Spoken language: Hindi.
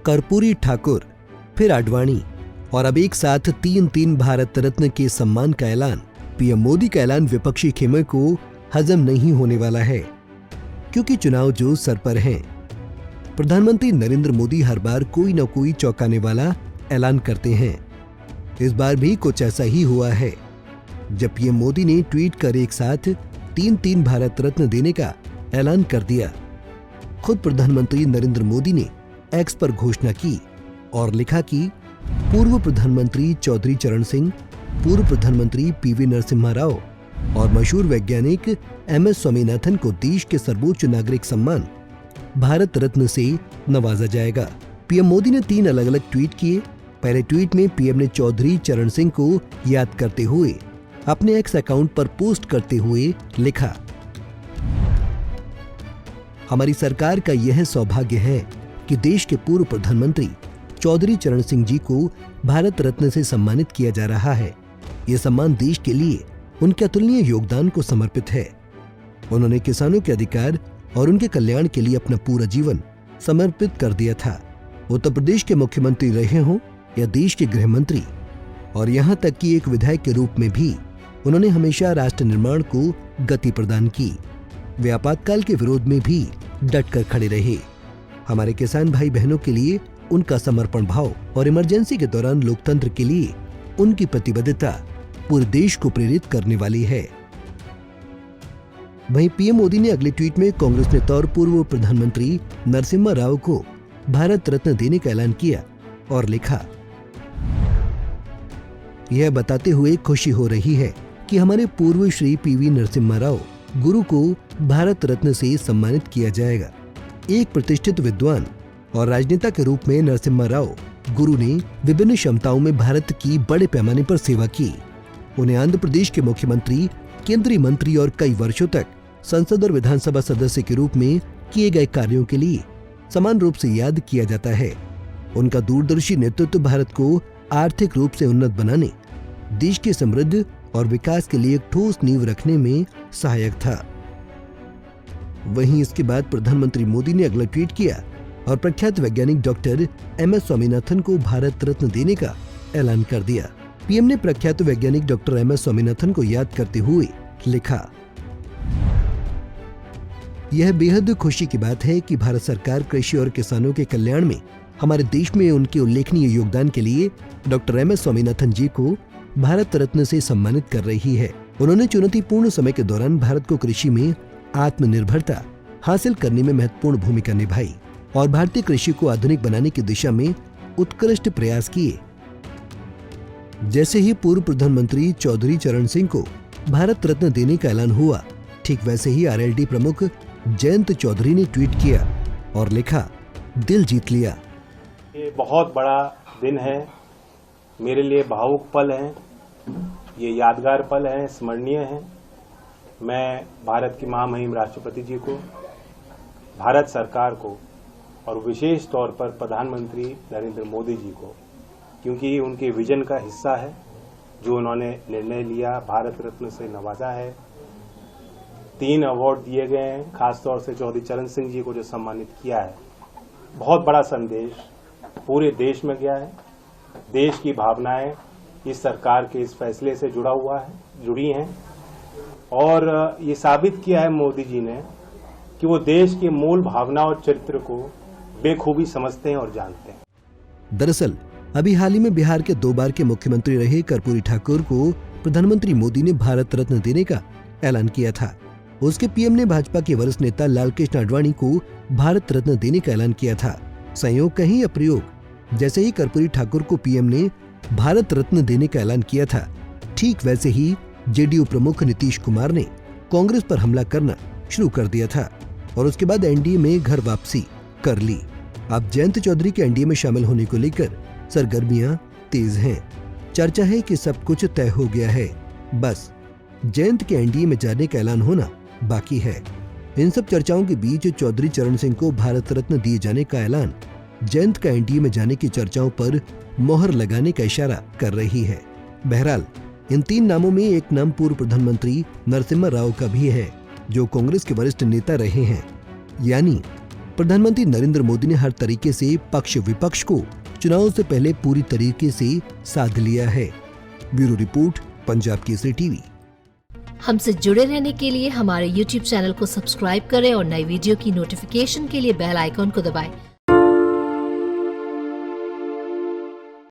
कर्पूरी ठाकुर, फिर आडवाणी और अब एक साथ तीन भारत रत्न के सम्मान का ऐलान। पीएम मोदी का ऐलान विपक्षी खेमे को हजम नहीं होने वाला है, क्योंकि चुनाव जो सर पर हैं। प्रधानमंत्री नरेंद्र मोदी हर बार कोई न कोई चौंकाने वाला ऐलान करते हैं। इस बार भी कुछ ऐसा ही हुआ है, जब पीएम मोदी ने ट्वीट कर एक साथ तीन भारत रत्न देने का ऐलान कर दिया। खुद प्रधानमंत्री नरेंद्र मोदी ने एक्स पर घोषणा की और लिखा कि पूर्व प्रधानमंत्री चौधरी चरण सिंह, पूर्व प्रधानमंत्री पीवी नरसिम्हा राव और मशहूर वैज्ञानिक एमएस स्वामीनाथन को देश के सर्वोच्च नागरिक सम्मान भारत रत्न से नवाजा जाएगा। पीएम मोदी ने 3 अलग अलग ट्वीट किए। पहले ट्वीट में पीएम ने चौधरी चरण सिंह को याद करते हुए अपने एक्स अकाउंट पर पोस्ट करते हुए लिखा, हमारी सरकार का यह सौभाग्य है कि देश के पूर्व प्रधानमंत्री चौधरी चरण सिंह जी को भारत रत्न से सम्मानित किया जा रहा है। यह सम्मान देश के लिए उनके अतुलनीय योगदान को समर्पित है। उन्होंने किसानों के अधिकार और उनके कल्याण के लिए अपना पूरा जीवन समर्पित कर दिया था। उत्तर प्रदेश के मुख्यमंत्री रहे हों या देश के गृह मंत्री, और यहाँ तक कि एक विधायक के रूप में भी उन्होंने हमेशा राष्ट्र निर्माण को गति प्रदान की। वे आपातकाल के विरोध में भी डट कर खड़े रहे। हमारे किसान भाई बहनों के लिए उनका समर्पण भाव और इमरजेंसी के दौरान लोकतंत्र के लिए उनकी प्रतिबद्धता पूरे देश को प्रेरित करने वाली है। वहीं पीएम मोदी ने अगले ट्वीट में कांग्रेस नेता और पूर्व प्रधानमंत्री नरसिम्हा राव को भारत रत्न देने का ऐलान किया और लिखा, यह बताते हुए खुशी हो रही है कि हमारे पूर्व श्री पीवी नरसिम्हा राव गुरु को भारत रत्न से सम्मानित किया जाएगा। एक प्रतिष्ठित विद्वान और राजनेता के रूप में नरसिम्हा राव गुरु ने विभिन्न क्षमताओं में भारत की बड़े पैमाने पर सेवा की। उन्हें आंध्र प्रदेश के मुख्यमंत्री, केंद्रीय मंत्री और कई वर्षों तक संसद और विधानसभा सदस्य के रूप में किए गए कार्यों के लिए समान रूप से याद किया जाता है। उनका दूरदर्शी नेतृत्व भारत को आर्थिक रूप से उन्नत बनाने, देश के समृद्ध और विकास के लिए एक ठोस नींव रखने में सहायक था। वहीं इसके बाद प्रधानमंत्री मोदी ने अगला ट्वीट किया और प्रख्यात वैज्ञानिक डॉक्टर एमएस स्वामीनाथन को भारत रत्न देने का ऐलान कर दिया। पीएम ने प्रख्यात वैज्ञानिक डॉक्टर एमएस स्वामीनाथन को याद करते हुए लिखा, यह बेहद खुशी की बात है कि भारत सरकार कृषि और किसानों के कल्याण में हमारे देश में उनके उल्लेखनीय योगदान के लिए डॉक्टर एमएस स्वामीनाथन जी को भारत रत्न से सम्मानित कर रही है। उन्होंने चुनौतीपूर्ण समय के दौरान भारत को कृषि में आत्मनिर्भरता हासिल करने में महत्वपूर्ण भूमिका निभाई और भारतीय कृषि को आधुनिक बनाने की दिशा में उत्कृष्ट प्रयास किए। जैसे ही पूर्व प्रधानमंत्री चौधरी चरण सिंह को भारत रत्न देने का ऐलान हुआ, ठीक वैसे ही आरएलडी प्रमुख जयंत चौधरी ने ट्वीट किया और लिखा, दिल जीत लिया। ये बहुत बड़ा दिन है, मेरे लिए भावुक पल है, ये यादगार पल है, स्मरणीय है। मैं भारत की महामहिम राष्ट्रपति जी को, भारत सरकार को और विशेष तौर पर प्रधानमंत्री नरेंद्र मोदी जी को, क्योंकि उनके विजन का हिस्सा है, जो उन्होंने निर्णय लिया भारत रत्न से नवाजा है। 3 अवार्ड दिए गए हैं, खासतौर से चौधरी चरण सिंह जी को जो सम्मानित किया है। बहुत बड़ा संदेश पूरे देश में गया है। देश की भावनाएं इस सरकार के इस फैसले से जुड़ी हैं और ये साबित किया है मोदी जी ने कि वो देश के मूल भावना और चरित्र को बेखूबी समझते हैं और जानते हैं। दरअसल अभी हाल ही में बिहार के 2 बार के मुख्यमंत्री रहे कर्पूरी ठाकुर को प्रधानमंत्री मोदी ने भारत रत्न देने का ऐलान किया था। उसके पीएम ने भाजपा के वरिष्ठ नेता लालकृष्ण आडवाणी को भारत रत्न देने का ऐलान किया था। संयोग कहीं या प्रयोग, जैसे ही कर्पूरी ठाकुर को पीएम ने भारत रत्न देने का ऐलान किया था, ठीक वैसे ही जेडीयू प्रमुख नीतीश कुमार ने कांग्रेस पर हमला करना शुरू कर दिया था और उसके बाद एनडीए में घर वापसी कर ली। अब जयंत चौधरी के एनडीए में शामिल होने को लेकर सरगर्मियां तेज हैं। चर्चा है कि सब कुछ तय हो गया है, बस जयंत के एनडीए में जाने का ऐलान होना बाकी है। इन सब चर्चाओं के बीच चौधरी चरण सिंह को भारत रत्न दिए जाने का ऐलान जयंत का एनडीए में जाने की चर्चाओं पर मोहर लगाने का इशारा कर रही है। बहरहाल इन 3 नामों में एक नाम पूर्व प्रधानमंत्री नरसिम्हा राव का भी है, जो कांग्रेस के वरिष्ठ नेता रहे हैं। यानी प्रधानमंत्री नरेंद्र मोदी ने हर तरीके से पक्ष विपक्ष को चुनाव से पहले पूरी तरीके से साध लिया है। Bureau report, Punjab Kesari TV. हमसे जुड़े रहने के लिए हमारे YouTube चैनल को सब्सक्राइब करें और नई वीडियो की नोटिफिकेशन के लिए बेल आइकॉन को दबाएं।